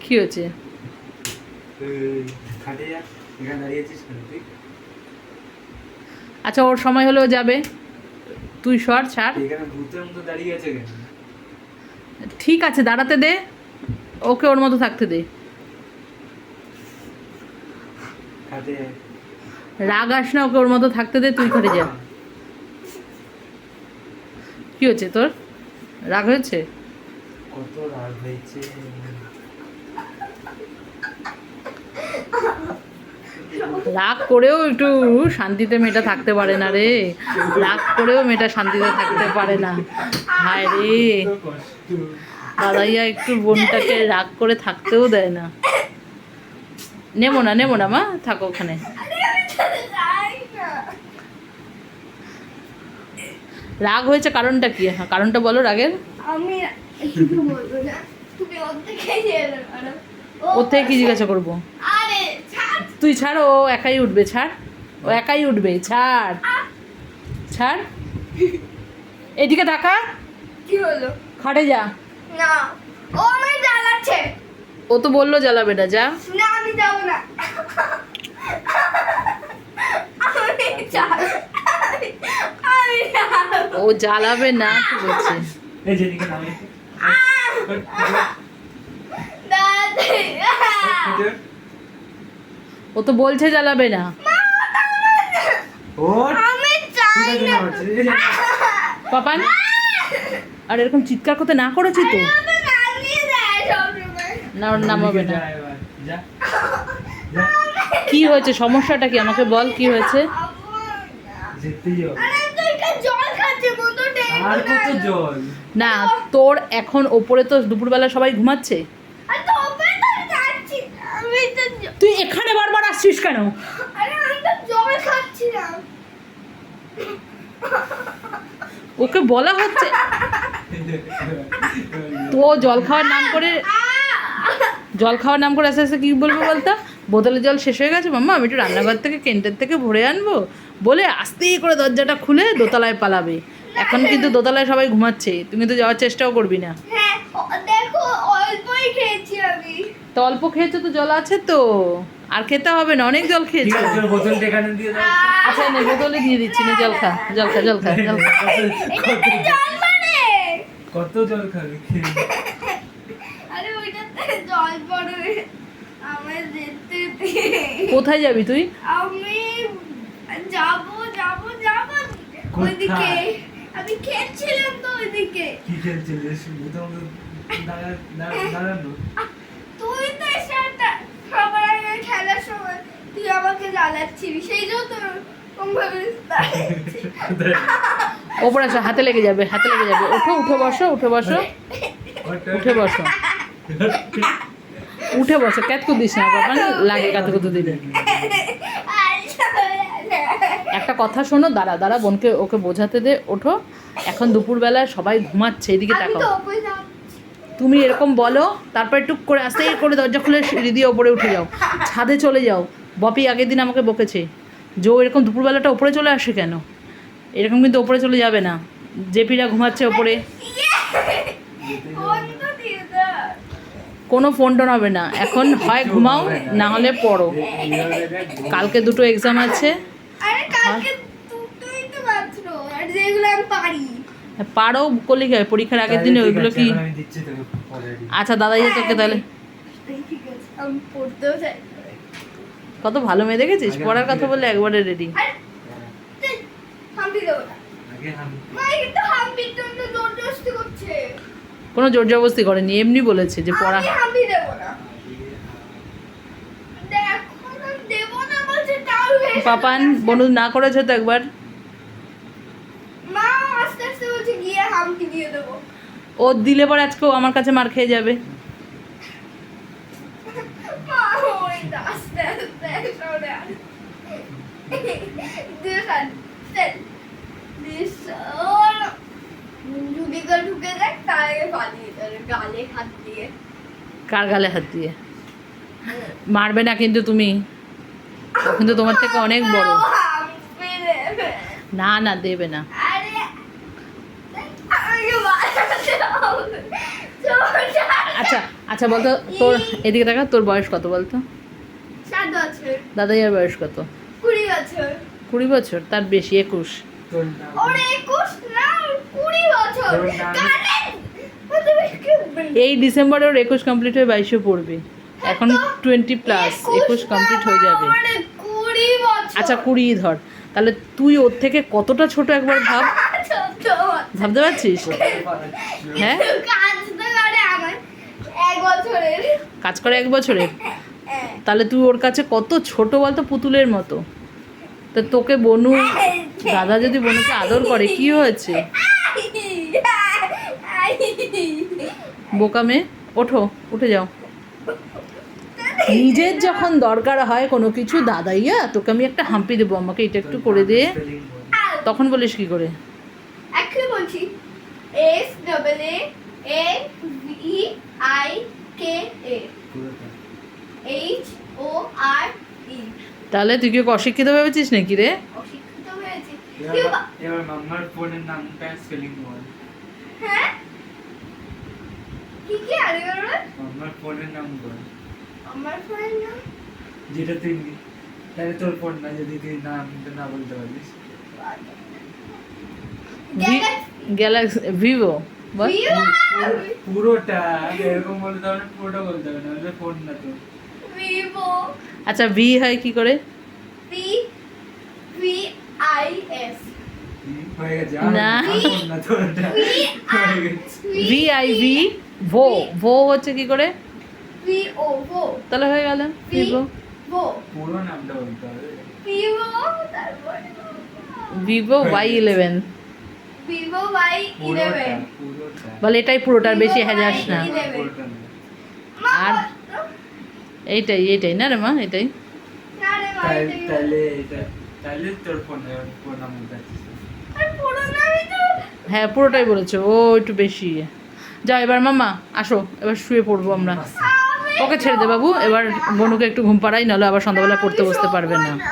কি হয়েছে? আচ্ছা, ওর সময় হলেও যাবে, তুই সর, ছাড়। ঠিক আছে, দাঁড়াতে দে, ওকে ওর মতো থাকতে দে। রাগ আস না, ওকে ওর মতো থাকতে দে, তুই ঘরে যা। কি হয়েছে তোর? রাগ হয়েছে? কত রাগ হয়েছে। রাগ করেও একটু শান্তিতে মেয়েটা থাকতে পারে না রে, রাগ করেও মেয়েটা শান্তিতে থাকতে পারে না। হায় রে, দাদাইয়া একটু বোনটাকে রাগ করে থাকতেও দেয় না। নেবো না, নেবো না মা, থাকো ওখানে। রাগ হয়েছে কারণটা কি? হ্যাঁ, কারণটা বলো রাগের। আমি কিছু বলবো না, তুমি ওর থেকে জেনে করো। ওর থেকে কি জিজ্ঞাসা করবো? আরে ছাড়, তুই ছাড়, ও একাই উঠবে, ছাড়, ও একাই উঠবে, ছাড়, ছাড়। এদিকে টাকা, কি হলো? খাটে যা। না, ও আমায় জ্বালাচ্ছে। ও তো বললো জ্বালাবে না, যা। না, আমি যাবো না। আমি যাবো। আমি যাবো। ও জ্বালাবে না কি বলছে? এই যেদিকে নামে দাদি, ও তো বলছে জ্বালাবে না। ওর আমি চাই না। পাপান, আর এরকম চিৎকার করতে না করেছি তো? আমাকে নামিয়ে দেয় সবসময়। না, ওর নামাবে না। যা এবার, যা যা, কি হয়েছে, সমস্যাটা কি আমাকে বল, কি হয়েছে? যেতেই হবে। আরে তুই একটা জল খাচ্ছে, বোতলটা আর কত জল? না, তোর এখন ওপরে তো দুপুরবেলা সবাই ঘুমাচ্ছে, আর তো ওপরে তো যাচ্ছি। আমি তো তুই এখানে বারবার আসছিস কেন? আরে আমি তো জল খাচ্ছিলাম। ওকে বলা হচ্ছে তো জল খাওয়ার নাম করে, জল খাওয়ার নাম করে আস্তে আস্তে কী বলবো বলতো? বোতলের জল শেষ হয়ে গেছে মাম্মা, আমি একটু রান্নাঘর থেকে কেন্টের থেকে ভরে আনবো বলে আস্তেই করে দরজাটা খুলে দোতলায় পালাবে। এখন কিন্তু দোতলায় সবাই ঘুমাচ্ছে, তুমি তো যাওয়ার চেষ্টাও করবি না। হ্যাঁ, দেখো অল্পই খেয়েছি আমি। তো অল্প খেয়েছো তো, জল আছে তো, আর খেতে হবে না, অনেক জল ঠিক খেয়েছো। আছে, তোর বোতলটা এখানে দিয়ে দাও। আচ্ছা নে, বোতলে দিয়ে দিচ্ছি, না জল খা, জল খা, জল খা, জল খা। এটাতে জল মানে। কত জল খাবি? আরে ওইটাতে জল পড়ে। আমার যেতে দে। কোথায় যাবি তুই? আমি যাবো যাবো যাবো ওইদিকে। আমি খেলছিলাম তো ওইদিকে। কি খেলছিলিস? বোতল দাঁড়ানো। তুই তো এসে সবার আগে খেলার সময় তুই আমাকে জ্বালাচ্ছিলি, সেই জন্য তোর ওপরে আসো, হাতে লেগে যাবে, হাতে লেগে যাবে। ওঠো, উঠে বসো, উঠে বসো, উঠে বসো, উঠে বসো। ক্যাত দিস না বাবা, লাগে কাতে কত দিলে। একটা কথা শোনো, দাঁড়া দাঁড়া, বোনকে ওকে বোঝাতে দে। ওঠো, এখন দুপুরবেলায় সবাই ঘুমাচ্ছে, এদিকে তাকাও। তুমি এরকম বলো, তারপরে টুক করে আস্তে করে দরজা খুলে সিঁড়ি দিয়ে ওপরে উঠে যাও, ছাদে চলে যাও। বপি আগের দিন আমাকে বকেছে যে ও এরকম দুপুরবেলাটা ওপরে চলে আসে কেন। এরকম কিন্তু ওপরে চলে যাবে না, জেপিরা ঘুমাচ্ছে ওপরে। কোনো ফোন টোন হবে না এখন, হয় ঘুমাও না হলে পড়ো। কালকে দুটো এক্সাম আছে। আরে কালকে দুটোই তো মাত্র, আর যেগুলো আমি পারি। পারো করলে কি হয়, পরীক্ষার আগের দিনে ওইগুলো কি? আমি দিচ্ছি তোকে পরে। আচ্ছা দাদাই তোকে তাহলে। ঠিক আছে, আমি পড়তেও চাই। কত ভালো মেয়ে দেখেছিস, পড়ার কথা বললে একবারে রেডি। হাম্পি দেবো না। আগে আমি মা, এটা হাম্পির জন্য জোর জবরদস্তি করছে। কোনো জোর জবরদস্তি করেনি, এমনি বলেছে যে পড়া। আমি হাম্পি দেবো না। দেখো না, দেবো না বলছে, তাও ভেসে পাপান যাচ্ছে। বনু না করেছে তো একবার। মা আস্তে আস্তে বলছে গিয়ে হাম্পি দিয়ে দেবো। ও দিলে পরে আজকেও আমার কাছে মার খেয়ে যাবে। মা ওই আস্তে আস্তে সরে আসে। দেখান চল যদি গা ঢুকে দেখ তার আগে পালিয়ে যাবে গালে হাত দিয়ে। কার গালে হাত দিয়ে? মারবে না কিন্তু তুমি, ও কিন্তু তোমার থেকে অনেক বড়। ও হাম্পি দেবে। না না, দেবে না। আরে আচ্ছা আচ্ছা বলতো তোর এদিকে দেখা, তোর বয়স কত বলতো? 7 বছর, দাদাইয়ার বয়স কত? 20 বছর। 20 বছর, তার বেশি 21। তোর নাম ওরে 21 না, 20 বছর। তোর নাম- কারেন্ট তুমি কি বলছো? এই ডিসেম্বরে ওর 21 কমপ্লিট হয়ে 22-এ পড়বে। এখন 20 প্লাস, 21 কমপ্লিট হয়ে যাবে। ওরে 20 বছর। আচ্ছা 20 ধর, তাহলে তুই ওর থেকে কতটা ছোট একবার ভাব, ছোট ভাবতে পারছিস? হ্যাঁ, কাজ তো করে আমার 1 বছরের। কাজ করে 1 বছরের, হ্যাঁ। তাহলে তুই ওর কাছে কত ছোট বলতো, পুতুলের মতো। তা তোকে বনু, দাদা যদি বনুকে আদর করে কি হয়েছে? বোকা মেয়ে, ওঠো, উঠে যাও। নিজের যখন দরকার হয় কোনো কিছু, দাদাইয়া তোকে আমি একটা হাম্পি দেবো, আমাকে এটা একটু করে দে, তখন বলিস কি করে? এখনই বলছি, SAAVEIKA HORE। তাহলে তুই কি ওকে অশিক্ষিত ভেবেছিস নাকি রে? অশিক্ষিত হয়েছে। এবার মাম্মার ফোনের নামটা স্পেলিং বল। হ্যাঁ, কি কি আরে বল? মাম্মার ফোনের নাম বল, আমার ফোনের নাম যেটা তুই তাহলে তোর ফোন না, যদি তুই নামটা না বলতে পারিস। গ্যালাক্সি, ভিভো বল। পুরোটা এরকম বলতে হবে না, পুরোটা বলতে হবে না, নাহলে ফোন না তো। ভিভো। আচ্ছা ভি হয় কি করে? VIS। হয়ে গেছে, না। আর ফোন না তো ওটা। হয়ে গেছে। VIV, ভো, ভো হচ্ছে কি করে? VO ভো। তাহলে হয়ে গেল ভিভো। ভো। পুরো নামটা বলতে হবে। ভিভো, তারপর ভিভো Y11 ভিভো পুরোটা Y11। পুরোটা বলে, এটাই পুরোটার বেশি হ্যাঁ যাস না। পুরোটা না। আর এইটাই এইটাই না রে মা, এটাই। না রে মা, তাহলে এটা তাহলে তোর ফোনের পুরো নাম বলতে পারছিস না। আর পুরো নামই তো হ্যাঁ পুরোটাই বলেছে ও, একটু বেশি। যাও এবার মামা আসো, এবার শুয়ে পড়বো আমরা। আমি ওকে ছেড়ে দে বাবু, এবার বনুকে একটু ঘুম পাড়াই, নাহলে আবার সন্ধ্যাবেলা পড়তে বসতে পারবে না। না।